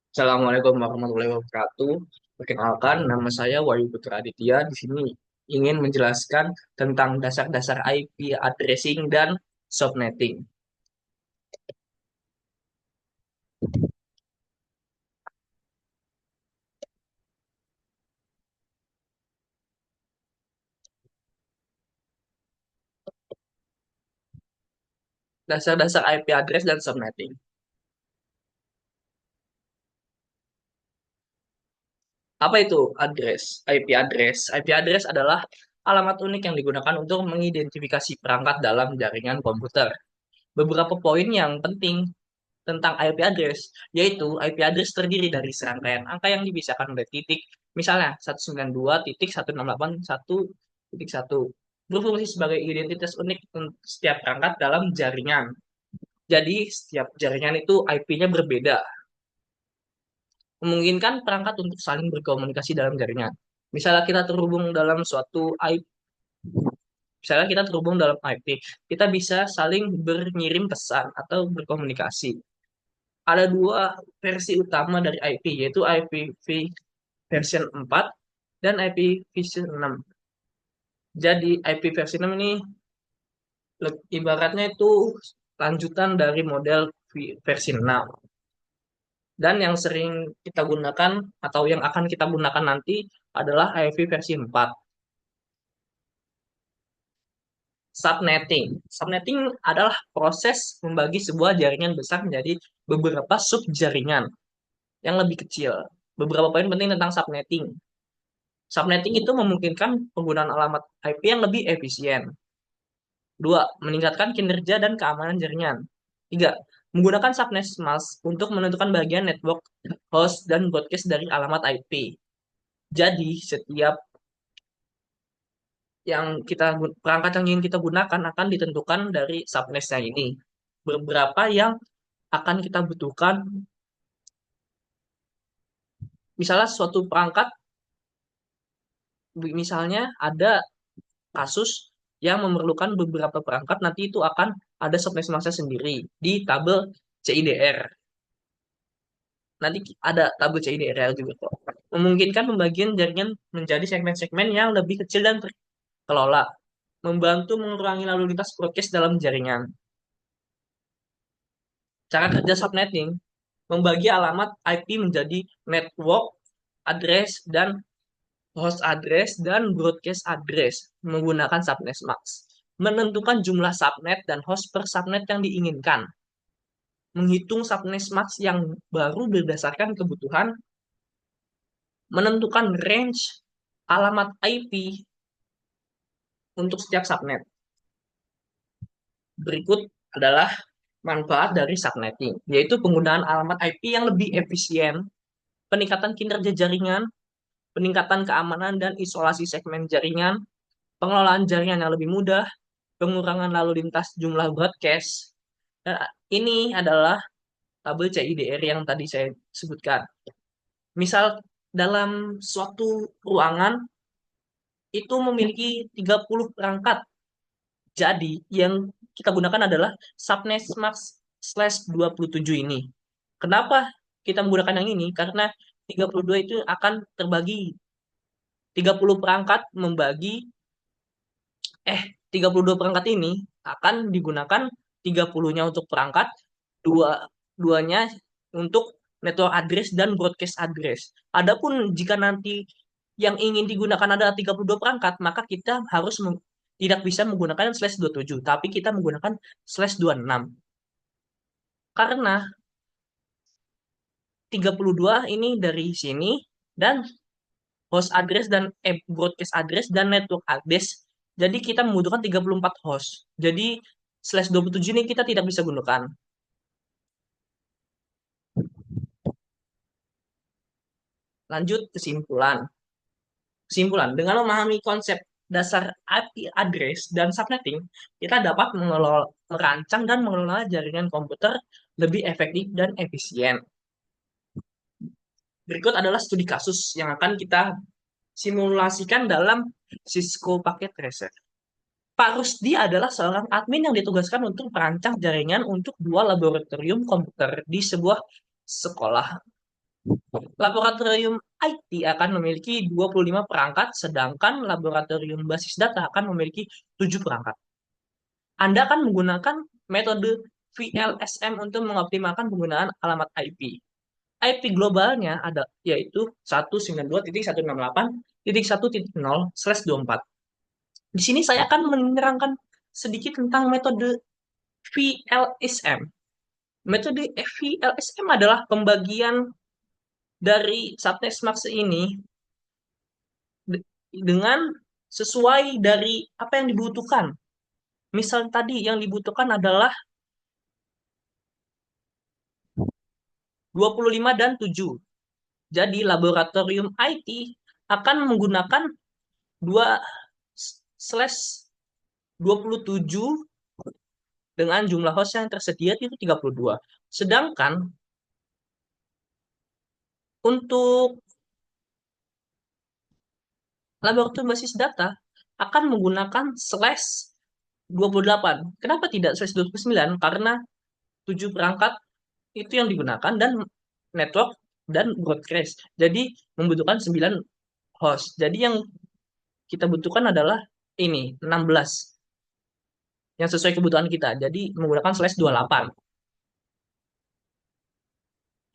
Assalamualaikum warahmatullahi wabarakatuh. Perkenalkan, nama saya Wahyu Putra Aditya. Di sini ingin menjelaskan tentang dasar-dasar IP addressing dan subnetting. Dasar-dasar IP address dan subnetting. Apa itu address? IP address. IP address adalah alamat unik yang digunakan untuk mengidentifikasi perangkat dalam jaringan komputer. Beberapa poin yang penting tentang IP address, yaitu IP address terdiri dari serangkaian angka yang dipisahkan oleh titik, misalnya 192.168.1.1, berfungsi sebagai identitas unik untuk setiap perangkat dalam jaringan. Jadi, setiap jaringan itu IP-nya berbeda, memungkinkan perangkat untuk saling berkomunikasi dalam jaringan. Misalnya kita terhubung dalam suatu IP, misalnya kita terhubung dalam IP, kita bisa saling mengirim pesan atau berkomunikasi. Ada dua versi utama dari IP, yaitu IPv version 4 dan IP version 6. Jadi IP versi 6 ini ibaratnya itu lanjutan dari model versi 6. Dan yang sering kita gunakan atau yang akan kita gunakan nanti adalah IP versi 4. Subnetting. Subnetting adalah proses membagi sebuah jaringan besar menjadi beberapa sub jaringan yang lebih kecil. Beberapa poin penting tentang subnetting. Subnetting itu memungkinkan penggunaan alamat IP yang lebih efisien. Dua, meningkatkan kinerja dan keamanan jaringan. Tiga, menggunakan subnet mask untuk menentukan bagian network, host, dan broadcast dari alamat IP. Jadi, setiap perangkat yang ingin kita gunakan akan ditentukan dari subnetnya ini. Beberapa yang akan kita butuhkan, misalnya suatu perangkat, misalnya ada kasus yang memerlukan beberapa perangkat, nanti itu akan ada subnetmasnya sendiri di tabel CIDR. Nanti ada tabel CIDR juga kok. Memungkinkan pembagian jaringan menjadi segmen-segmen yang lebih kecil dan terkelola. Membantu mengurangi lalu lintas broadcast dalam jaringan. Cara kerja subnetting, membagi alamat IP menjadi network address dan host address dan broadcast address menggunakan subnet max. Menentukan jumlah subnet dan host per subnet yang diinginkan. Menghitung subnet max yang baru berdasarkan kebutuhan. Menentukan range alamat IP untuk setiap subnet. Berikut adalah manfaat dari subnetting, yaitu penggunaan alamat IP yang lebih efisien, peningkatan kinerja jaringan, peningkatan keamanan dan isolasi segmen jaringan, pengelolaan jaringan yang lebih mudah, pengurangan lalu lintas jumlah broadcast. Dan ini adalah tabel CIDR yang tadi saya sebutkan. Misal dalam suatu ruangan itu memiliki 30 perangkat. Jadi yang kita gunakan adalah subnet max slash 27 ini. Kenapa kita menggunakan yang ini? Karena 32 itu akan terbagi. 30 perangkat membagi, eh 32 perangkat ini akan digunakan 30-nya untuk perangkat, duanya untuk network address dan broadcast address. Adapun jika nanti yang ingin digunakan ada 32 perangkat, maka kita harus tidak bisa menggunakan slash 27, tapi kita menggunakan slash 26. Karena 32 ini dari sini, dan host address dan broadcast address dan network address. Jadi kita membutuhkan 34 host. Jadi slash 27 ini kita tidak bisa gunakan. Lanjut kesimpulan. Kesimpulan, dengan memahami konsep dasar IP address dan subnetting, kita dapat merancang dan mengelola jaringan komputer lebih efektif dan efisien. Berikut adalah studi kasus yang akan kita simulasikan dalam Cisco Packet Tracer. Pak Rusdi adalah seorang admin yang ditugaskan untuk merancang jaringan untuk dua laboratorium komputer di sebuah sekolah. Laboratorium IT akan memiliki 25 perangkat, sedangkan laboratorium basis data akan memiliki 7 perangkat. Anda akan menggunakan metode VLSM untuk mengoptimalkan penggunaan alamat IP. IP globalnya ada yaitu 192.168.1.0/24. Di sini saya akan menerangkan sedikit tentang metode VLSM. Metode VLSM adalah pembagian dari subtext mask ini dengan sesuai dari apa yang dibutuhkan. Misal tadi yang dibutuhkan adalah 25 dan 7. Jadi laboratorium IT akan menggunakan 2/27 dengan jumlah host yang tersedia itu 32. Sedangkan untuk laboratorium basis data akan menggunakan slash 28. Kenapa tidak slash 29? Karena 7 perangkat itu yang digunakan dan network dan broadcast. Jadi membutuhkan 9 host. Jadi yang kita butuhkan adalah ini 16 yang sesuai kebutuhan kita. Jadi menggunakan slash 28.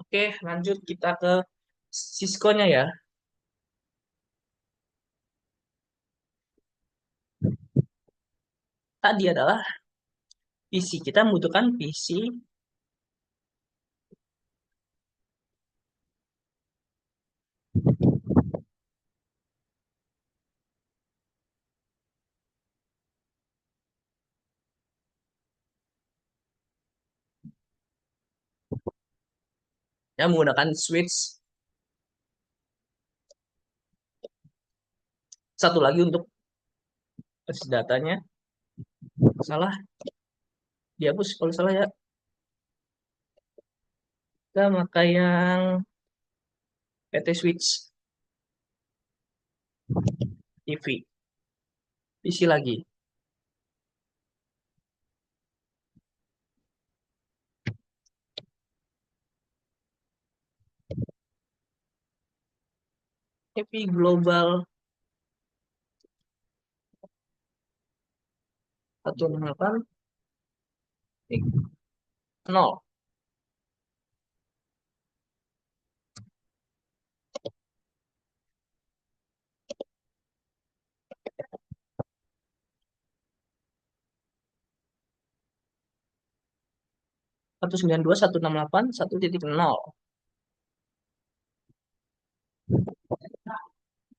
Oke, lanjut kita ke Cisco-nya ya. Tadi adalah PC. Kita membutuhkan PC yang menggunakan switch. Satu lagi untuk basis datanya. Salah, dihapus kalau salah ya. Kita pakai yang PT Switch TV. PC lagi. IP Global 168.0. 192.168.1.0.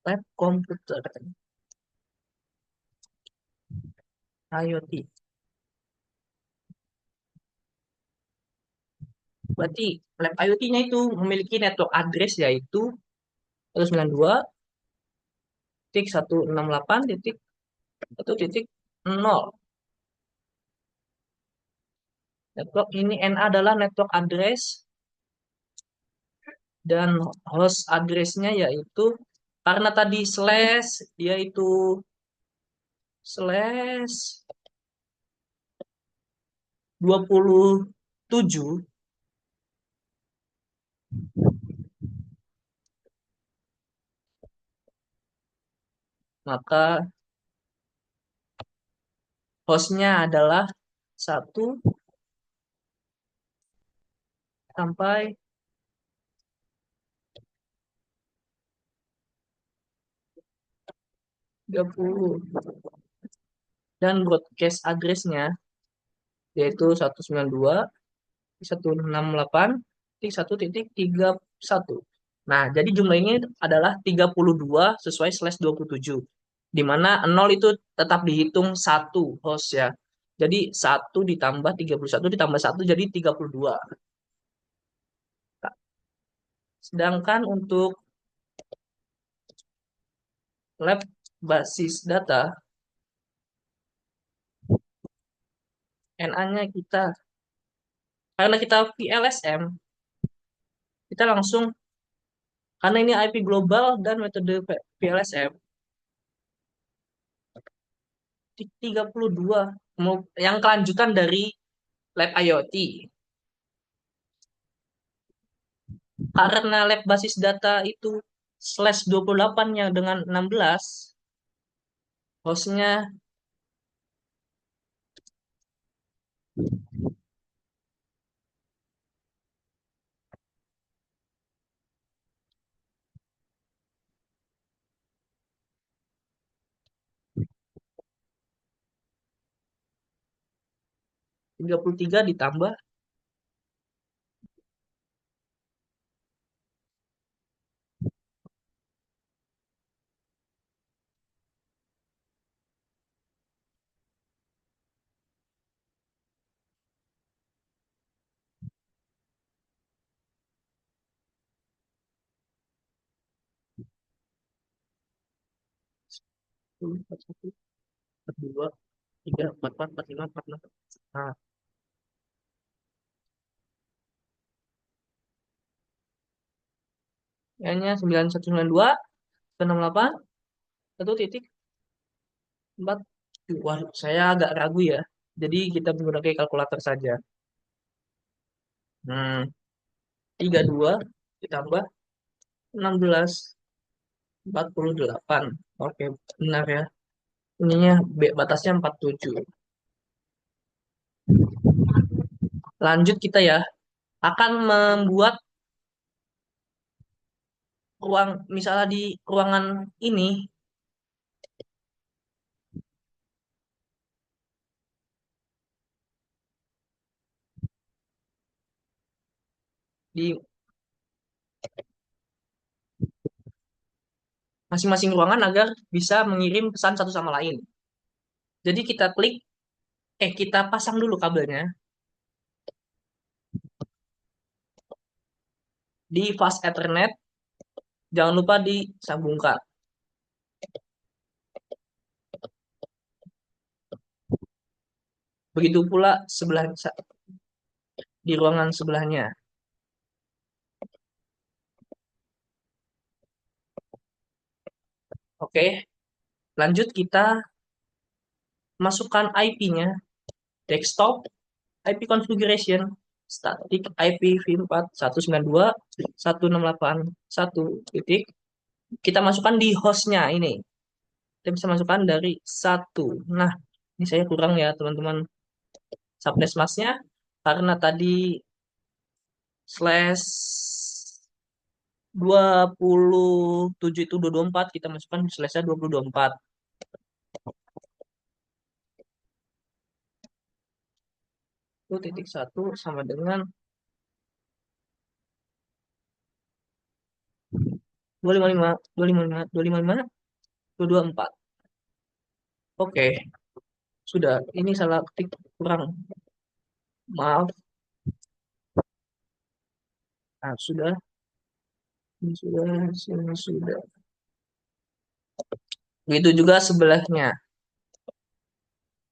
Lab komputer IoT. Berarti lab IoT-nya itu memiliki network address yaitu 192.168.1.0. Network ini NA adalah network address dan host address-nya yaitu karena tadi slash yaitu slash 27, maka hostnya adalah 1 sampai 30 dan broadcast address-nya yaitu 192.168.1.31. Nah, jadi jumlah ini adalah 32 sesuai slash 27. Di mana 0 itu tetap dihitung 1 host ya. Jadi 1 ditambah 31 ditambah 1 jadi 32. Sedangkan untuk lab basis data, NA-nya kita, karena kita VLSM, kita langsung, karena ini IP global dan metode VLSM, 32 yang kelanjutan dari Lab IoT. Karena lab basis data itu slash 28 yang dengan 16, hostnya 33 ditambah 10, 41, 42, 3, 44, 45, 46. Nah, hanya 9192, 168, 1,4. Wah, saya agak ragu ya. Jadi kita menggunakan kalkulator saja. Hmm, 32 ditambah 16, 48. Oke, benar ya. Ininya batasnya 47. Lanjut kita ya. Akan membuat ruang, misalnya di ruangan ini, di masing-masing ruangan agar bisa mengirim pesan satu sama lain. Jadi kita klik, kita pasang dulu kabelnya di fast Ethernet, jangan lupa disambungkan. Begitu pula di ruangan sebelahnya. Oke, lanjut kita masukkan IP-nya, desktop, IP configuration, static IP v4, 192.168.1 titik. Kita masukkan di hostnya ini. Kita bisa masukkan dari satu. Nah, ini saya kurang ya teman-teman subnet masknya karena tadi slash 27 itu 224, kita masukkan slashnya 2024. Itu titik satu sama dengan 255, 255, 255, 224. Oke, sudah. Ini salah ketik kurang. Maaf. Nah, sudah. Ini sudah. Ini sudah. Begitu juga sebelahnya.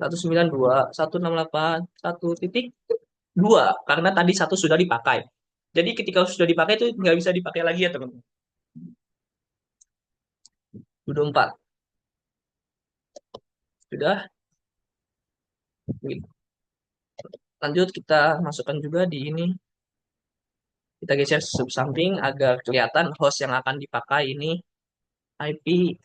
192, 168, 1,2. Karena tadi satu sudah dipakai. Jadi ketika sudah dipakai itu nggak bisa dipakai lagi ya teman-teman. 24. Sudah. Lanjut kita masukkan juga di ini. Kita geser sub samping agar kelihatan host yang akan dipakai ini IP.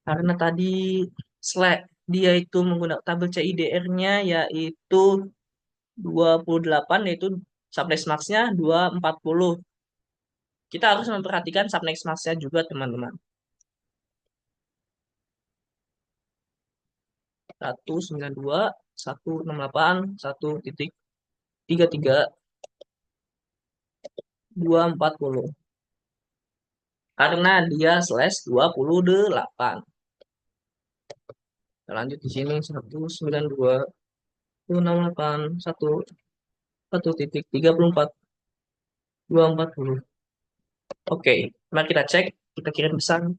Karena tadi Slack dia itu menggunakan tabel CIDR-nya yaitu 28, yaitu subnext max-nya 240. Kita harus memperhatikan subnext max-nya juga teman-teman. 192, 168, 1.33, 240. Karena dia slash 28. Kita lanjut di sini 192, 168, 1.34, 240. Oke, mari kita cek, kita kirim pesan.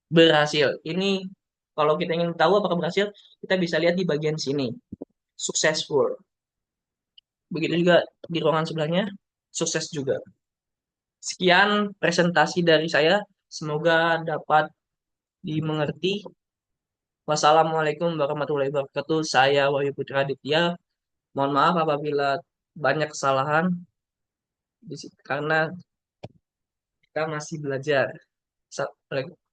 Berhasil. Ini kalau kita ingin tahu apakah berhasil, kita bisa lihat di bagian sini. Successful. Begitu juga di ruangan sebelahnya, sukses juga. Sekian presentasi dari saya. Semoga dapat dimengerti. Wassalamualaikum warahmatullahi wabarakatuh. Saya Wahyu Putra Aditya. Mohon maaf apabila banyak kesalahan karena kita masih belajar. Assalamualaikum.